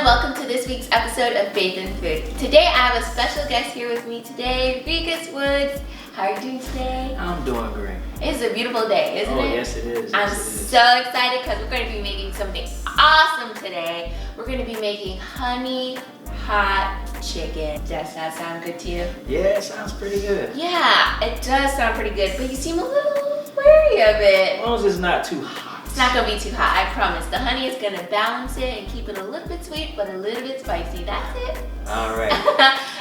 welcome to this week's episode of Faith in Food. Today I have a special guest here with me today, Regas Woods. How are you doing today? I'm doing great. It's a beautiful day, isn't it? Oh, yes it is. I'm so excited because we're going to be making something awesome today. We're going to be making honey hot chicken. Does that sound good to you? Yeah, it sounds pretty good. Yeah, it does sound pretty good, but you seem a little wary of it. As long as it's not too hot. It's not gonna be too hot, I promise. The honey is gonna balance it and keep it a little bit sweet, but a little bit spicy. That's it. All right.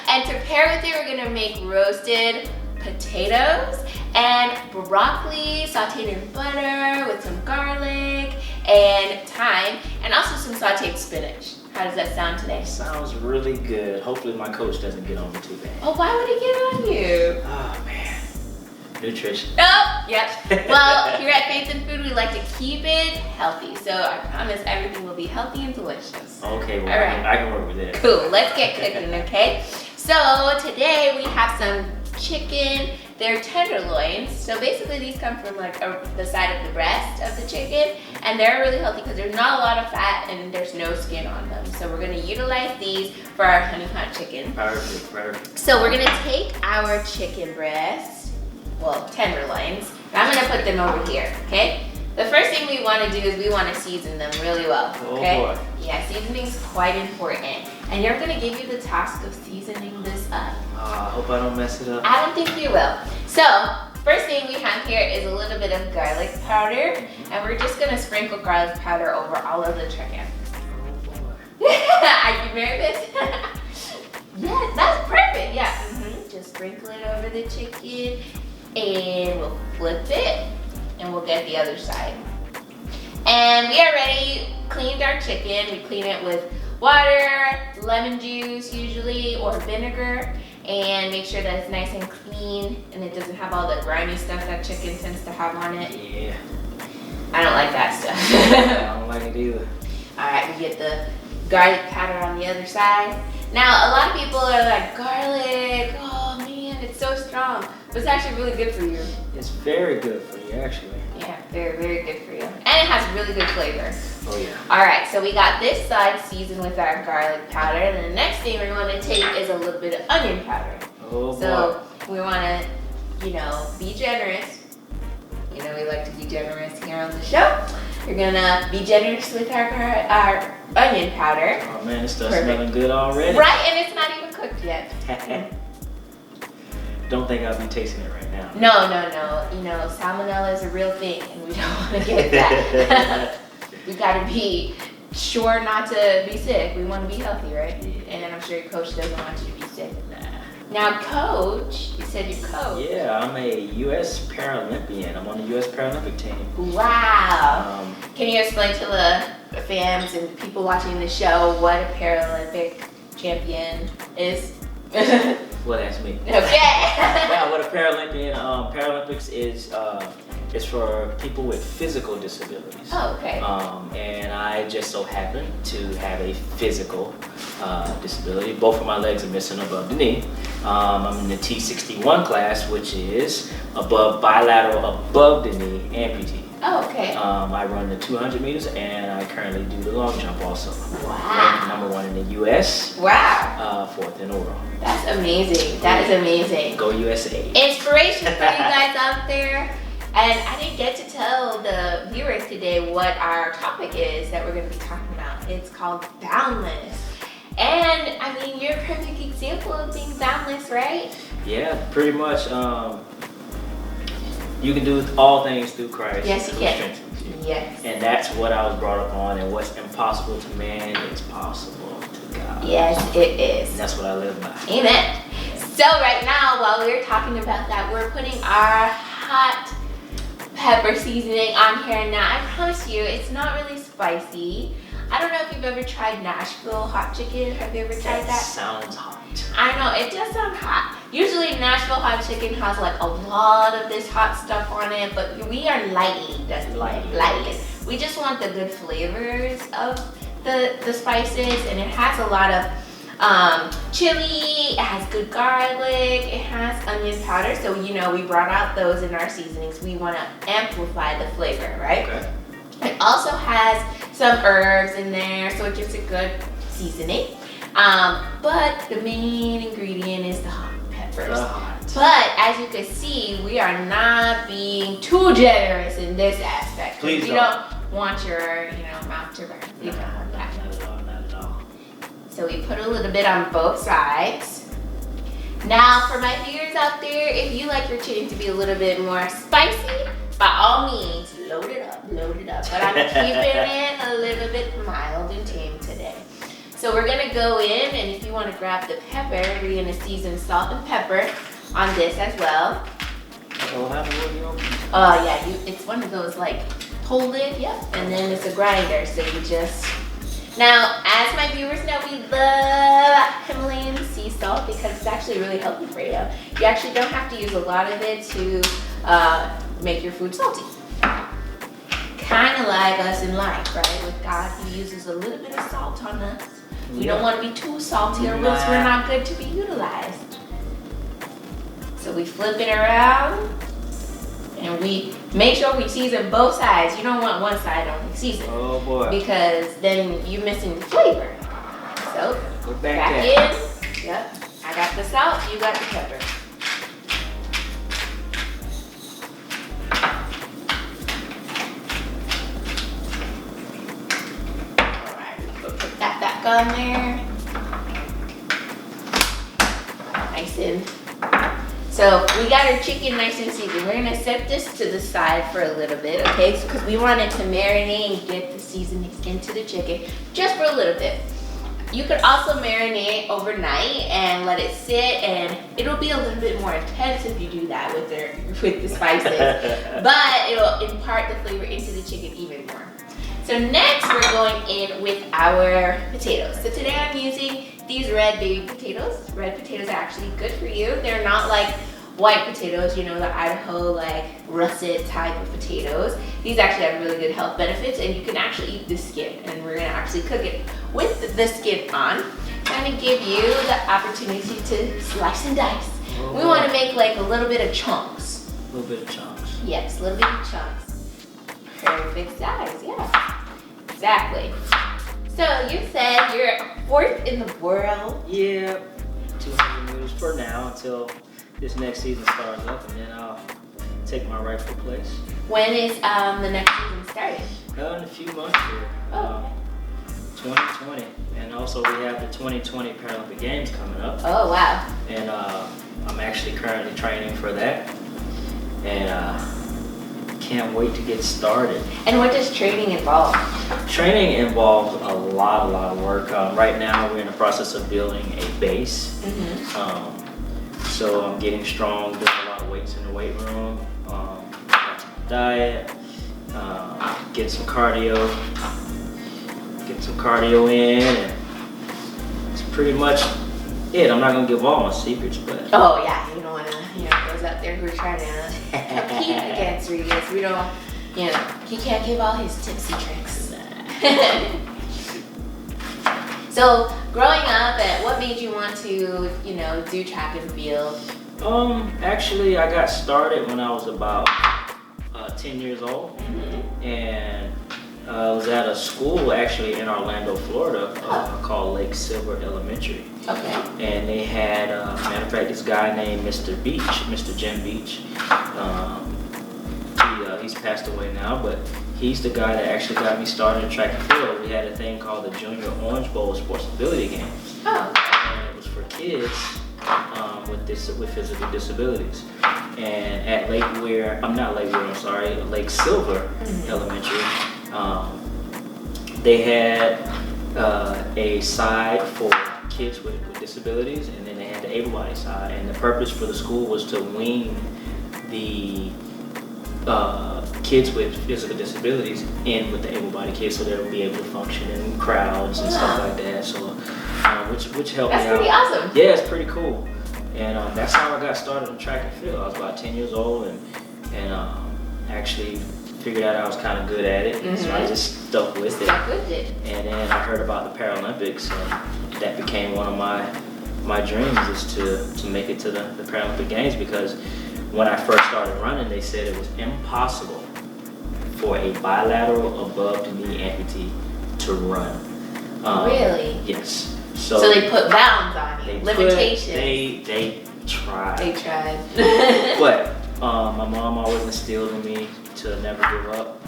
And to pair with it, we're gonna make roasted potatoes and broccoli sauteed in butter with some garlic and thyme, and also some sauteed spinach. How does that sound today? Sounds really good. Hopefully my coach doesn't get on me too bad. Oh, why would he get on you? Oh man. Nutrition. Oh, yep. Well, here at Faith in Food, we like to keep it healthy. So I promise everything will be healthy and delicious. Okay, well, all right. I can work with that. Cool, let's get cooking, okay? So today we have some chicken. They're tenderloins. So basically these come from like the side of the breast of the chicken. And they're really healthy because there's not a lot of fat and there's no skin on them. So we're gonna utilize these for our honey hot chicken. Perfect, perfect. So we're gonna take our chicken breasts, well, tenderloins. I'm gonna put them over here, okay? The first thing we wanna do is we wanna season them really well, okay? Oh boy. Yeah, seasoning's quite important. And you're gonna give you the task of seasoning this up. I hope I don't mess it up. I don't think you will. So, first thing we have here is a little bit of garlic powder. And we're just gonna sprinkle garlic powder over all of the chicken. Oh boy. Are you nervous? Yes, that's perfect, yeah. Just sprinkle it over the chicken. And we'll flip it and we'll get the other side. And we already cleaned our chicken. We clean it with water, lemon juice usually, or vinegar, and make sure that it's nice and clean and it doesn't have all the grimy stuff that chicken tends to have on it. Yeah. I don't like that stuff. I don't like it either. All right, we get the garlic powder on the other side. Now, a lot of people are like, garlic, oh man, it's so strong. But it's actually really good for you. It's very good for you, actually. Yeah, very, very good for you. And it has really good flavor. Oh yeah. All right, so we got this side seasoned with our garlic powder. And the next thing we're going to take is a little bit of onion powder. Oh boy. So we want to, be generous. We like to be generous here on the show. We're gonna be generous with our onion powder. Oh man, this stuff's smelling good already. Right, and it's not even cooked yet. Don't think I'll be tasting it right now. No. Salmonella is a real thing, and we don't want to get that. We got to be sure not to be sick. We want to be healthy, right? Yeah. And I'm sure your coach doesn't want you to be sick. Now, coach, you said you're coach. Yeah, I'm a U.S. Paralympian. I'm on the U.S. Paralympic team. Wow. Can you explain to the fans and people watching the show what a Paralympic champion is? Well, that's me. Okay. Yeah, what a Paralympian, Paralympics is for people with physical disabilities. Oh, okay. And I just so happen to have a physical disability. Both of my legs are missing above the knee. I'm in the T61 class, which is bilateral above the knee amputee. Oh, okay. I run the 200 meters and I currently do the long jump also. Wow. Ranked #1 in the U.S. Wow. 4th in the world. That's amazing. That is amazing. Go USA. Inspiration for you guys out there. And I didn't get to tell the viewers today what our topic is that we're going to be talking about. It's called Boundless. And I mean, you're a perfect example of being boundless, right? Yeah, pretty much. You can do all things through Christ. Yes, you can. Yes. And that's what I was brought up on. And what's impossible to man is possible to God. Yes, it is. And that's what I live by. Amen. So right now, while we're talking about that, we're putting our hot pepper seasoning on here. Now, I promise you, it's not really spicy. I don't know if you've ever tried Nashville Hot Chicken. Have you ever tried that? Sounds hot. I know, it does sound hot. Usually Nashville Hot Chicken has like a lot of this hot stuff on it, but we are lightly. We just want the good flavors of the spices, and it has a lot of chili, it has good garlic, it has onion powder. So, we brought out those in our seasonings. We want to amplify the flavor, right? Okay. It also has some herbs in there, so it's just a good seasoning. But the main ingredient is the hot peppers. Hot. But as you can see, we are not being too generous in this aspect. Please we don't want your, mouth to burn. We don't want that. Not at all, not at all. So we put a little bit on both sides. Now, for my viewers out there, if you like your chicken to be a little bit more spicy, by all means, load it up. But I'm keeping it a little bit mild and tame today. So we're gonna go in, and if you wanna grab the pepper, we're gonna season salt and pepper on this as well. Oh, how do you open? Yeah, it's one of those like hold it, yep, and then it's a grinder, so you just. Now, as my viewers know, we love Himalayan sea salt because it's actually really healthy for you. You actually don't have to use a lot of it to make your food salty. Kind of like us in life, right? With God, He uses a little bit of salt on us. We don't want to be too salty or else we're not good to be utilized. So we flip it around and we make sure we season both sides. You don't want one side only seasoned. Oh boy. Because then you're missing the flavor. So, Go back in. Yep. I got the salt, you got the pepper. Put that back on there. Nice and. So we got our chicken nice and seasoned. We're gonna set this to the side for a little bit, okay? Because we want it to marinate and get the seasonings into the chicken just for a little bit. You could also marinate overnight and let it sit, and it'll be a little bit more intense if you do that with the spices. But it'll impart the flavor into the chicken even more. So next we're going in with our potatoes. So today I'm using these red baby potatoes. Red potatoes are actually good for you. They're not like white potatoes, the Idaho like russet type of potatoes. These actually have really good health benefits, and you can actually eat the skin, and we're gonna actually cook it with the skin on. I'm gonna give you the opportunity to slice and dice. We wanna make like a little bit of chunks. A little bit of chunks. Yes, a little bit of chunks. Perfect size, yeah. Exactly. So you said you're fourth in the world. Yeah, 200 meters for now until this next season starts up, and then I'll take my rightful place. When is the next season starting? In a few months here. 2020, and also we have the 2020 Paralympic Games coming up. Oh wow! And I'm actually currently training for that, and can't wait to get started. And what does training involve? Training involves a lot of work. Right now we're in the process of building a base. So I'm getting strong, doing a lot of weights in the weight room, diet, get some cardio in, and it's pretty much it. I'm not gonna give all my secrets, but oh yeah, you don't want to, those out there who are trying to compete against Regas, we don't, he can't give all his tips and tricks. So growing up, what made you want to, do track and field? Actually, I got started when I was about 10 years old, and I was at a school actually in Orlando, Florida, called Lake Silver Elementary. Okay. And they had, matter of fact, this guy named Mr. Beach, Mr. Jim Beach. He's passed away now, but he's the guy that actually got me started in track and field. We had a thing called the Junior Orange Bowl Sports Ability Games. Oh. And it was for kids with physical disabilities. And at Lake Silver Elementary, they had a side for kids with disabilities, and then they had the able-bodied side. And the purpose for the school was to wean the kids with physical disabilities in with the able-bodied kids, so they would be able to function in crowds and stuff like that. So, which helped me out. That's pretty awesome. Yeah, it's pretty cool. And that's how I got started in track and field. I was about 10 years old, and actually figured out I was kind of good at it, so I just stuck with it. And then I heard about the Paralympics, and that became one of my dreams, is to make it to the Paralympic Games, because when I first started running, they said it was impossible for a bilateral above the knee amputee to run. Really? Yes. So they put bounds on you, limitations. They tried. They tried. But my mom always instilled in me to never give up.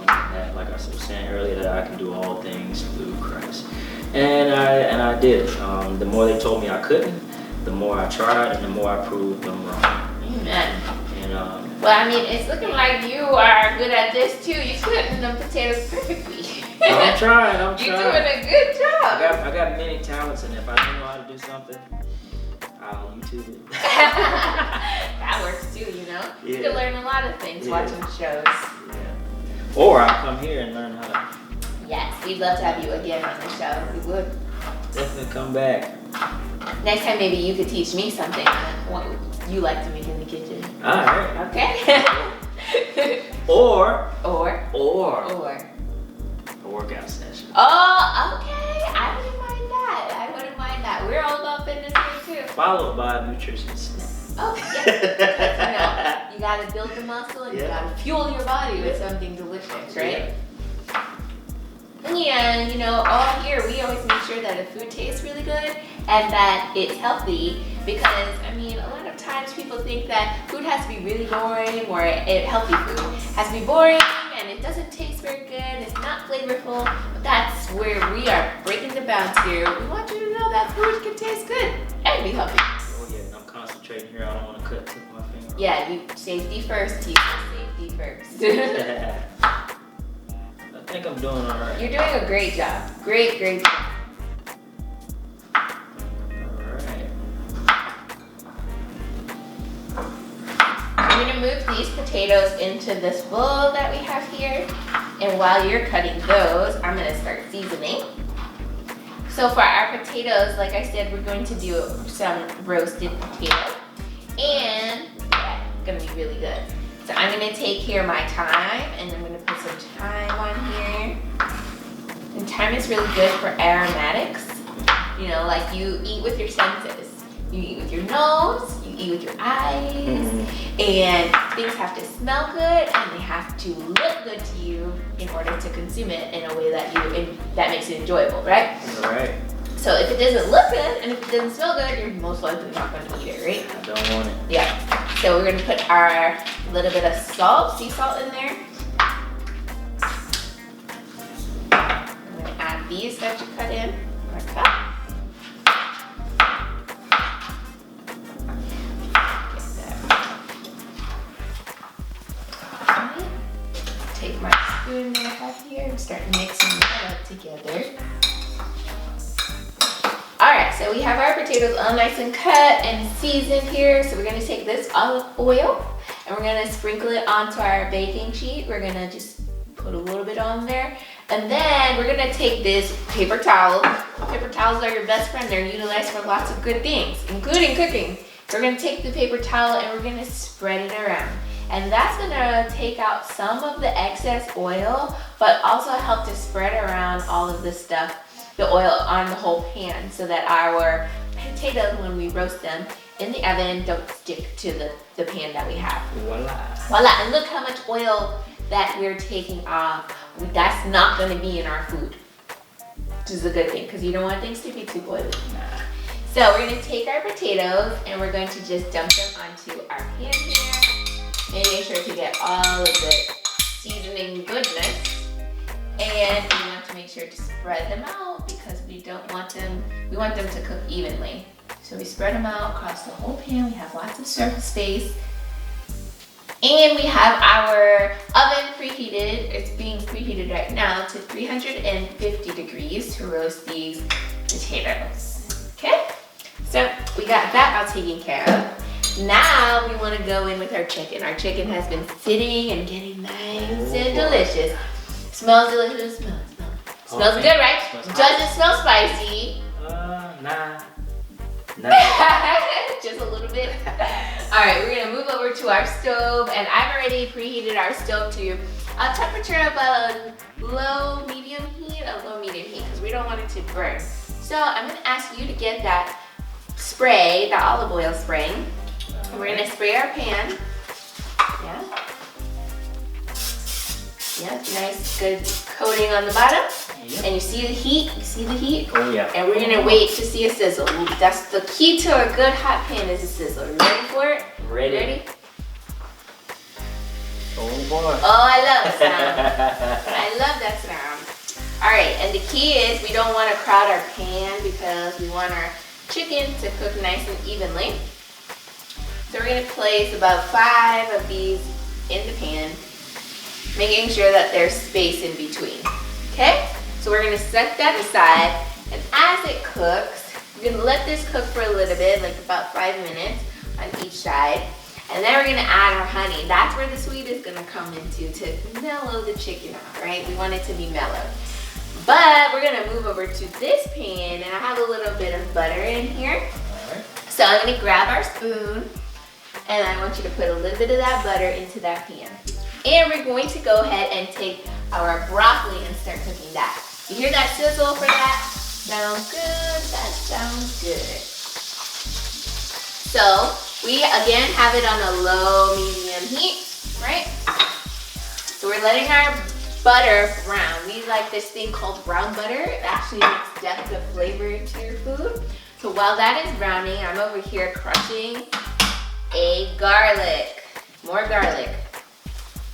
That, like I was saying earlier, that I can do all things through Christ. And I did. The more they told me I couldn't, the more I tried, and the more I proved them wrong. Amen. And well, I mean, it's looking like you are good at this too. You're cutting them potatoes perfectly. I'm trying. You're doing a good job. I got many talents, and if I don't know how to do something, I'll YouTube it. That works too, you know? Yeah. You can learn a lot of things watching shows. Yeah. Or I'll come here and learn how to. Yes, we'd love to have you again on the show. We would. Definitely come back. Next time, maybe you could teach me something. What you like to make in the kitchen. All right. Okay. Or. A workout session. Oh, okay. I wouldn't mind that. We're all about fitness here too. Followed by a nutritious snack. Oh, yes. Because, you gotta build the muscle and you gotta fuel your body with something delicious, right? And all here we always make sure that the food tastes really good and that it's healthy, because a lot of times people think that food has to be really boring, or healthy food has to be boring and it doesn't taste very good, it's not flavorful. But that's where we are breaking the bounds here. We want you to know that food can taste good and be healthy. Oh yeah, and I'm concentrating here. I don't want to cut tip my finger. Yeah, safety first, team. Safety first. I think I'm doing all right. You're doing a great job. Great job. I'm gonna move these potatoes into this bowl that we have here. And while you're cutting those, I'm gonna start seasoning. So for our potatoes, like I said, we're going to do some roasted potato. And that's gonna be really good. So I'm gonna take here my thyme, and I'm gonna put some thyme on here. And thyme is really good for aromatics. Like you eat with your senses. You eat with your nose, you eat with your eyes, and things have to smell good and they have to look good to you in order to consume it in a way that makes it enjoyable, right? All right. So if it doesn't look good and if it doesn't smell good, you're most likely not going to eat it, right? I don't want it. Yeah. So we're going to put our little bit of salt, sea salt in there. I'm going to add these that you cut in, or cut. Take my spoon that I have here and start mixing that up together. Alright, so we have our potatoes all nice and cut and seasoned here. So we're going to take this olive oil and we're going to sprinkle it onto our baking sheet. We're going to just put a little bit on there. And then we're going to take this paper towel. Paper towels are your best friend. They're utilized for lots of good things, including cooking. So we're going to take the paper towel and we're going to spread it around. And that's gonna take out some of the excess oil, but also help to spread around all of this stuff, the oil on the whole pan, so that our potatoes, when we roast them in the oven, don't stick to the pan that we have. Voila, and look how much oil that we're taking off. That's not gonna be in our food, which is a good thing, because you don't want things to be too oily. So we're gonna take our potatoes and we're going to just dump them onto our pan here. Making sure to get all of the seasoning goodness, and we want to make sure to spread them out because we want them to cook evenly. So we spread them out across the whole pan. We have lots of surface space, and we have our oven preheated. It's being preheated right now to 350 degrees to roast these potatoes. Okay, so we got that all taken care of. Now we want to go in with our chicken. Our chicken has been sitting and getting nice and delicious. Smells delicious. Smells good, right? Doesn't smell spicy. Nah. Just a little bit. All right, we're gonna move over to our stove, and I've already preheated our stove to a temperature of a low medium heat, because we don't want it to burn. So I'm gonna ask you to get that spray, the olive oil spray. We're gonna spray our pan. Yeah, nice, good coating on the bottom. Yep. And you see the heat? You see the heat? Oh yeah. And we're gonna wait to see a sizzle. That's the key to a good hot pan is a sizzle. You ready for it? Ready. Ready? Oh boy. Oh, I love the sound. I love that sound. All right, and the key is we don't want to crowd our pan because we want our chicken to cook nice and evenly. So we're gonna place about 5 of these in the pan, making sure that there's space in between. Okay? So we're gonna set that aside, and as it cooks, we're gonna let this cook for a little bit, like about 5 minutes on each side. And then we're gonna add our honey. That's where the sweet is gonna come into to mellow the chicken out, right? We want it to be mellow. But we're gonna move over to this pan, and I have a little bit of butter in here. All right. So I'm gonna grab our spoon, and I want you to put a little bit of that butter into that pan. And we're going to go ahead and take our broccoli and start cooking that. You hear that sizzle for that? Sounds good, that sounds good. So we again have it on a low medium heat, right? So we're letting our butter brown. We like this thing called brown butter. It actually makes depth of flavor into your food. So while that is browning, I'm over here crushing a garlic. More garlic.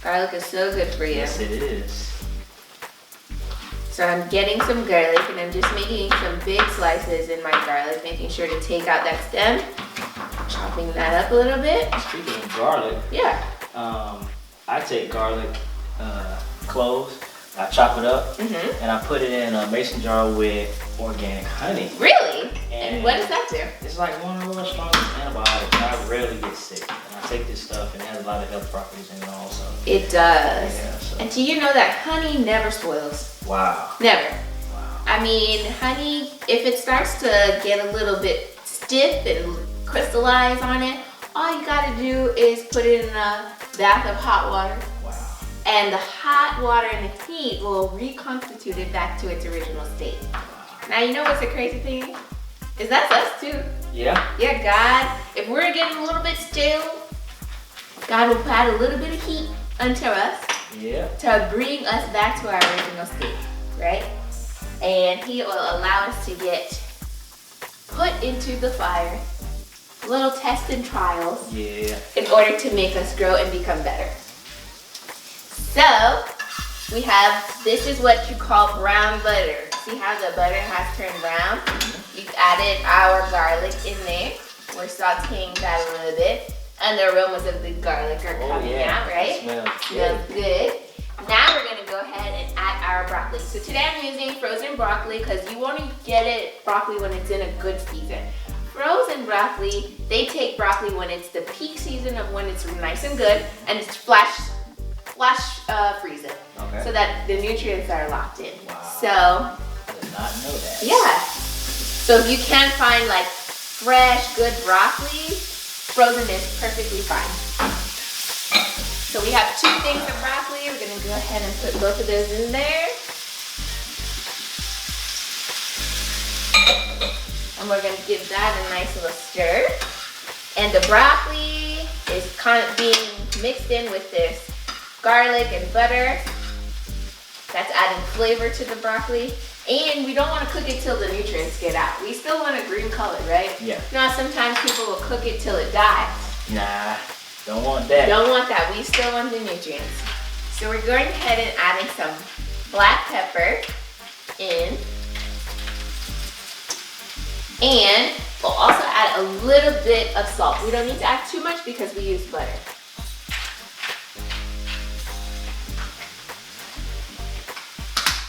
Garlic is so good for you. Yes, it is. So I'm getting some garlic and I'm just making some big slices in my garlic, making sure to take out that stem. Chopping that up a little bit. Speaking of garlic, Yeah. I take garlic cloves, I chop it up, and I put it in a mason jar with organic honey. Really? And what does that do? It's like one of the most strongest antibiotics. I rarely get sick. And I take this stuff and it has a lot of health properties in it also. It does. Yeah, so. And do you know that honey never spoils? Wow. Never. Wow. I mean, honey, if it starts to get a little bit stiff and crystallize on it, all you gotta do is put it in a bath of hot water. Wow. And the hot water and the heat will reconstitute it back to its original state. Now, you know what's the crazy thing? Is that's us too. Yeah. Yeah, God, if we're getting a little bit stale, God will add a little bit of heat unto us. Yeah. To bring us back to our original state, right? And He will allow us to get put into the fire, little tests and trials, Yeah. in order to make us grow and become better. So, we have, this is what you call brown butter. See how the butter has turned brown? We've added our garlic in there. We're sauteing that a little bit. And the aromas of the garlic are coming out, right? Smells good. Now we're gonna go ahead and add our broccoli. So today I'm using frozen broccoli because you only get it broccoli when it's in a good season. Frozen broccoli, they take broccoli when it's the peak season of when it's nice and good, and it's flash freeze it. Okay. So that the nutrients are locked in. Wow. So, I did not know that. yeah. So if you can find like fresh, good broccoli, frozen is perfectly fine. So we have 2 things of broccoli. We're gonna go ahead and put both of those in there. And we're gonna give that a nice little stir. And the broccoli is kind of being mixed in with this garlic and butter. That's adding flavor to the broccoli. And we don't want to cook it till the nutrients get out. We still want a green color, right? Yeah. Now, sometimes people will cook it till it dies. Nah, don't want that. Don't want that. We still want the nutrients. So we're going ahead and adding some black pepper in. And we'll also add a little bit of salt. We don't need to add too much because we use butter.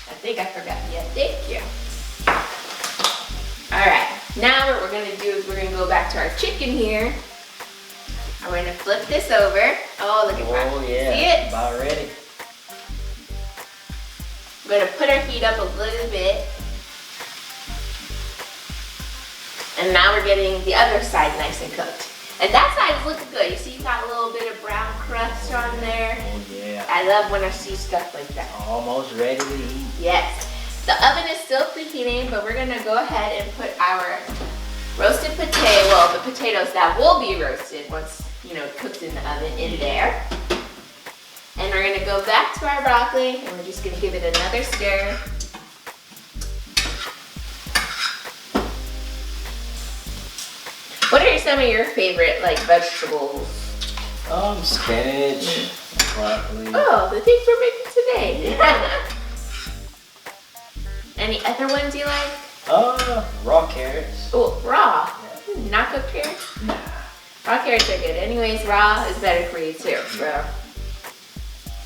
I think I forgot. Yeah, thank you. All right, now what we're gonna do is we're gonna go back to our chicken here. I'm gonna flip this over. Oh, look at that. Oh yeah. See it? About ready. We're gonna put our heat up a little bit. And now we're getting the other side nice and cooked. And that side is looking good. You see you got a little bit of brown crust on there. Oh yeah. I love when I see stuff like that. Almost ready to eat. Yes. The oven is still preheating, but we're gonna go ahead and put our roasted potato, well, the potatoes that will be roasted once, you know, cooked in the oven in there. And we're gonna go back to our broccoli and we're just gonna give it another stir. some of your favorite like vegetables? Spinach, broccoli. Oh, the things we're making today. Yeah. Any other ones you like? Raw carrots. Oh, raw. Yeah. Not cooked carrots? Nah. Raw carrots are good. Anyways, raw is better for you too. Raw.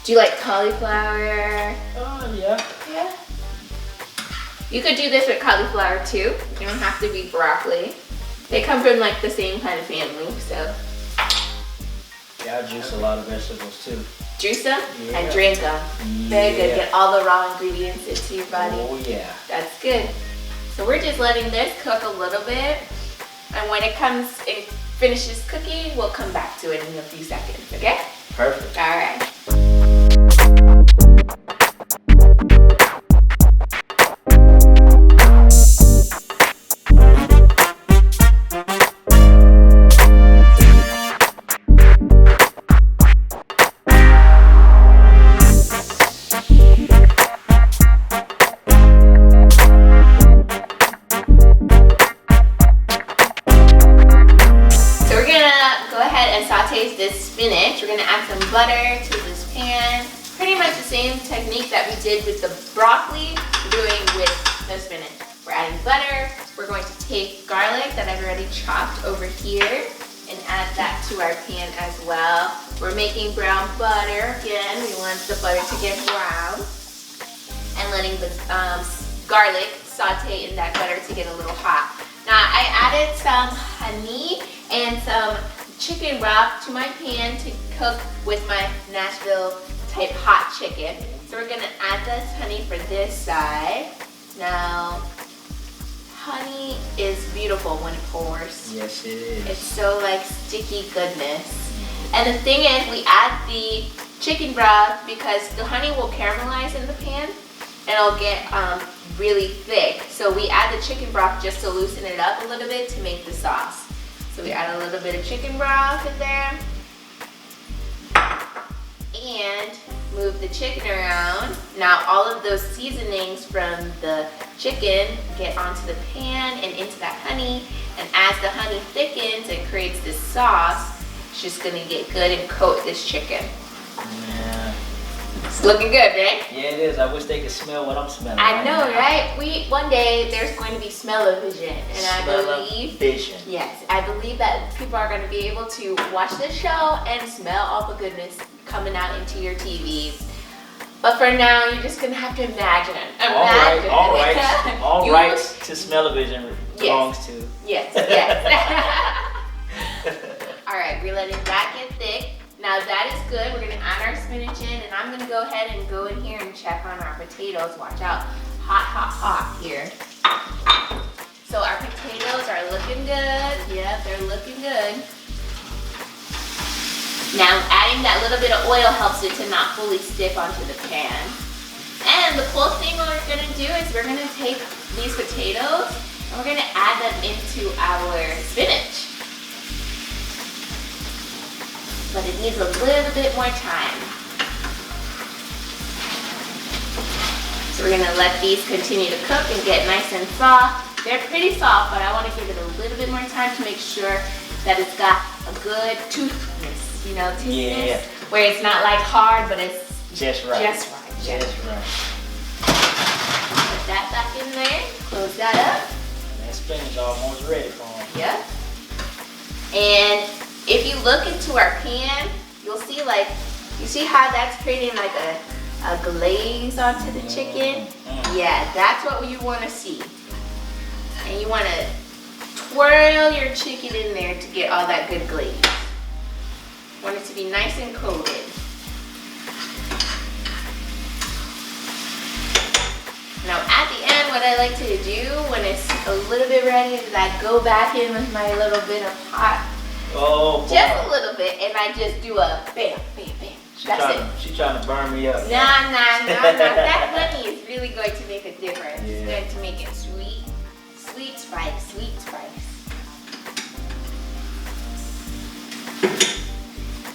Do you like cauliflower? Yeah. Yeah. You could do this with cauliflower too. You don't have to be broccoli. They come from like the same kind of family, so. Yeah, I juice a lot of vegetables too. Juice them Yeah. and drink them. Very good. Get all the raw ingredients into your body. Oh yeah. That's good. So we're just letting this cook a little bit. And when it finishes cooking, we'll come back to it in a few seconds, okay? Perfect. All right. This spinach. We're gonna add some butter to this pan. Pretty much the same technique that we did with the broccoli, we're doing with the spinach. We're adding butter. We're going to take garlic that I've already chopped over here and add that to our pan as well. We're making brown butter. Again, we want the butter to get brown. And letting the garlic saute in that butter to get a little hot. Now I added some honey and some chicken broth to my pan to cook with my Nashville type hot chicken. So we're gonna add this honey for this side. Now, honey is beautiful when it pours. Yes, it is. It's so like sticky goodness. And the thing is, we add the chicken broth because the honey will caramelize in the pan and it'll get really thick. So we add the chicken broth just to loosen it up a little bit to make the sauce. So we add a little bit of chicken broth in there and move the chicken around. Now all of those seasonings from the chicken get onto the pan and into that honey, and as the honey thickens and creates this sauce, it's just gonna get good and coat this chicken. Yeah. It's looking good, right? Yeah, it is. I wish they could smell what I'm smelling. I know, now. right? One day there's going to be smell-o-vision, and I believe, yes, I believe that people are going to be able to watch this show and smell all the goodness coming out into your TVs. But for now, you're just going to have to imagine. All rights to smell-o-vision belongs to. Yes, yes. All right, we're letting that get thick. Now that is good. We're gonna add our spinach in, and I'm gonna go ahead and go in here and check on our potatoes. Watch out, hot, hot, hot here. So our potatoes are looking good. Yep, they're looking good. Now adding that little bit of oil helps it to not fully stick onto the pan. And the cool thing what we're gonna do is we're gonna take these potatoes and we're gonna add them into our spinach. But it needs a little bit more time. So we're gonna let these continue to cook and get nice and soft. They're pretty soft, but I wanna give it a little bit more time to make sure that it's got a good toothness, you know, toothness, where it's not like hard, but it's just right. Just right. Just right. Put that back in there, close that up. And that spinach is almost ready for them. Yep. And if you look into our pan, you'll see you see how that's creating like a glaze onto the chicken? Yeah, that's what you want to see. And you want to twirl your chicken in there to get all that good glaze. You want it to be nice and coated. Now at the end, what I like to do when it's a little bit ready is I go back in with my little bit of hot. Oh, boy. Just a little bit, and I just do a bam, bam, bam. That's it. She's trying to burn me up. Nah. That honey is really going to make a difference. Yeah. It's going to make it sweet, sweet spice, sweet spice.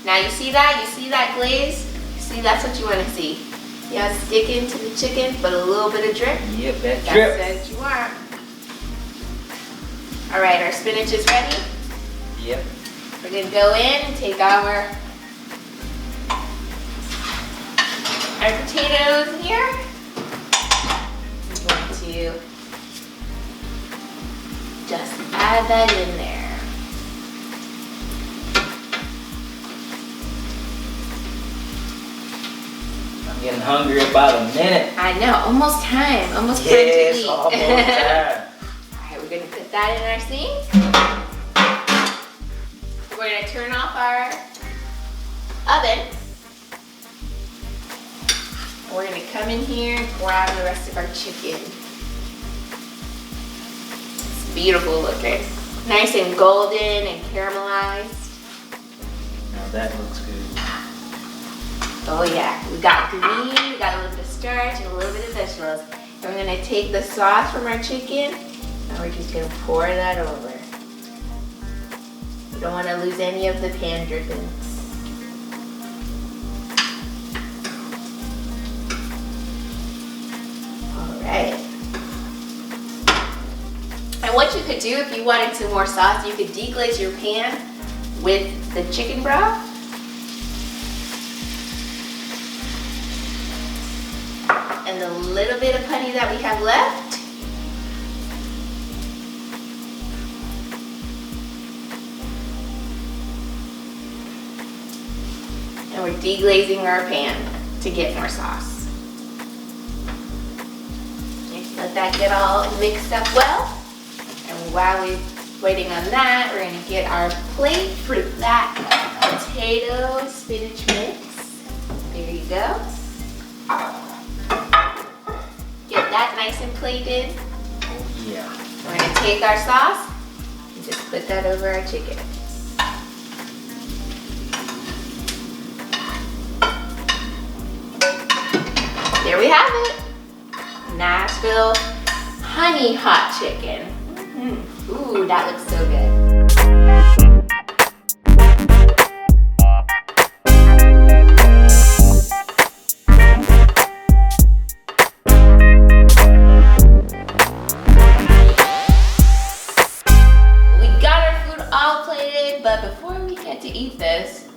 Now you see that? You see that glaze? See, that's what you want to see. Yeah, stick into the chicken, but a little bit of drip. Yep, that drip. That's what you want. All right, our spinach is ready. Yep. We're gonna go in and take our potatoes here. I'm going to just add that in there. I'm getting hungry about a minute. I know, almost time. Almost time to Yes, eat. almost time. Alright, we're gonna put that in our sink. We're gonna turn off our oven. And we're gonna come in here and grab the rest of our chicken. It's beautiful looking. Nice and golden and caramelized. Now that looks good. Oh yeah, we got green, we got a little bit of starch and a little bit of vegetables. And we're gonna take the sauce from our chicken and we're just gonna pour that over. You don't wanna lose any of the pan drippings. All right. And what you could do if you wanted some more sauce, you could deglaze your pan with the chicken broth. And the little bit of honey that we have left. And we're deglazing our pan to get more sauce. Just let that get all mixed up well. And while we're waiting on that, we're gonna get our plate for that potato spinach mix. There you go. Get that nice and plated. Yeah. We're gonna take our sauce and just put that over our chicken. There we have it. Nashville Honey Hot Chicken. Ooh, that looks so good. But before we get to eat this,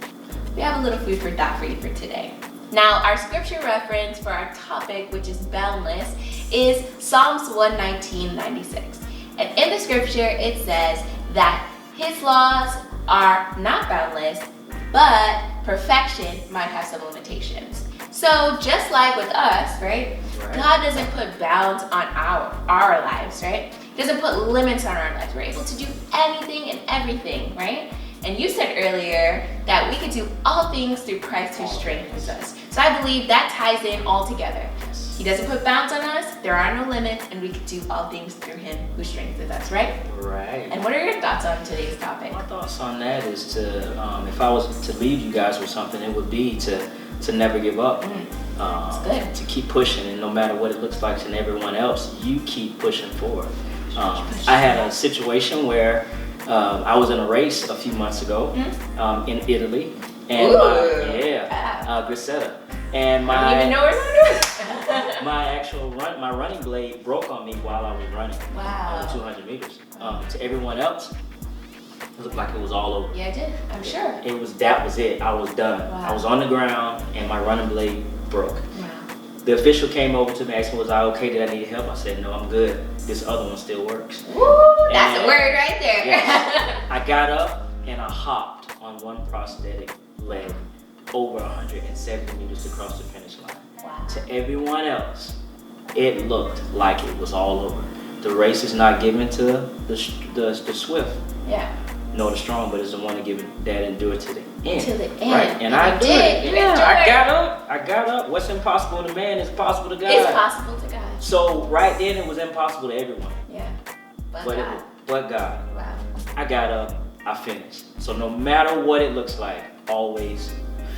we have a little food for thought for you for today. Now, our scripture reference for our topic, which is boundless, is Psalms 119:96. And in the scripture, it says that his laws are not boundless, but perfection might have some limitations. So just like with us, right? God doesn't put bounds on our lives, right? He doesn't put limits on our lives. We're able to do anything and everything, right? And you said earlier that we could do all things through Christ who strengthens us. So I believe that ties in all together. He doesn't put bounds on us, there are no limits, and we can do all things through him who strengthens us, right? Right. And what are your thoughts on today's topic? My thoughts on that is to, if I was to leave you guys with something, it would be to never give up. That's good. To keep pushing, and no matter what it looks like to everyone else, you keep pushing forward. I had a situation where I was in a race a few months ago in Italy, and Grisetta, and I don't even know where that is. my running blade broke on me while I was running. Wow. 200 meters. To everyone else, it looked like it was all over. Yeah, it did. I'm sure. That was it. I was done. Wow. I was on the ground, and my running blade broke. Wow. The official came over to me, asked me, was I okay? Did I need help? I said, no, I'm good. This other one still works. Woo, that's a word right there. Yes, I got up and I hopped on one prosthetic leg over 170 meters across the finish line. Wow. To everyone else, it looked like it was all over. The race is not given to the swift, Yeah. nor the strong, but it's the one that endure to the end. To the end. Right? And I did. did. Yeah, I got up. What's impossible to man is possible to God. It's possible to God. So right then it was impossible to everyone. Yeah. But God. Wow. I got up, I finished. So no matter what it looks like, always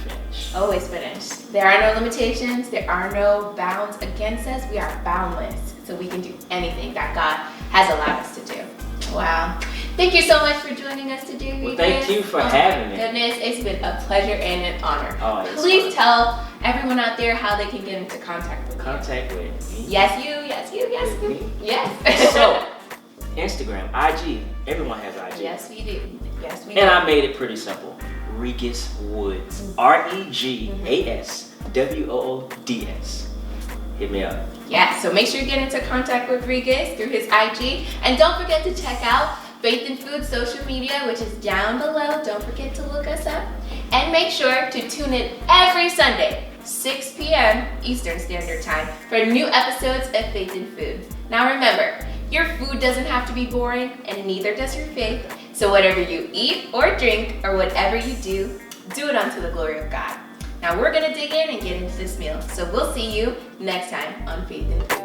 finish. Always finish. There are no limitations. There are no bounds against us. We are boundless. So we can do anything that God has allowed us to do. Wow. Thank you so much for joining us today, Regas. Well, thank you for having me. Goodness, it's been a pleasure and an honor. Oh, Please tell everyone out there how they can get into contact with you. Contact with me. Yes, you. Me? Yes. So, Instagram, IG. Everyone has IG. Yes, we do. Yes, we do. And I made it pretty simple. Regas Woods. REGASWOODS. Hit me up. Yeah, so make sure you get into contact with Regas through his IG. And don't forget to check out Faith in Food social media, which is down below. Don't forget to look us up. And make sure to tune in every Sunday, 6 p.m. Eastern Standard Time, for new episodes of Faith in Food. Now remember, your food doesn't have to be boring, and neither does your faith. So whatever you eat or drink, or whatever you do it unto the glory of God. Now we're gonna dig in and get into this meal. So we'll see you next time on Faith in Food.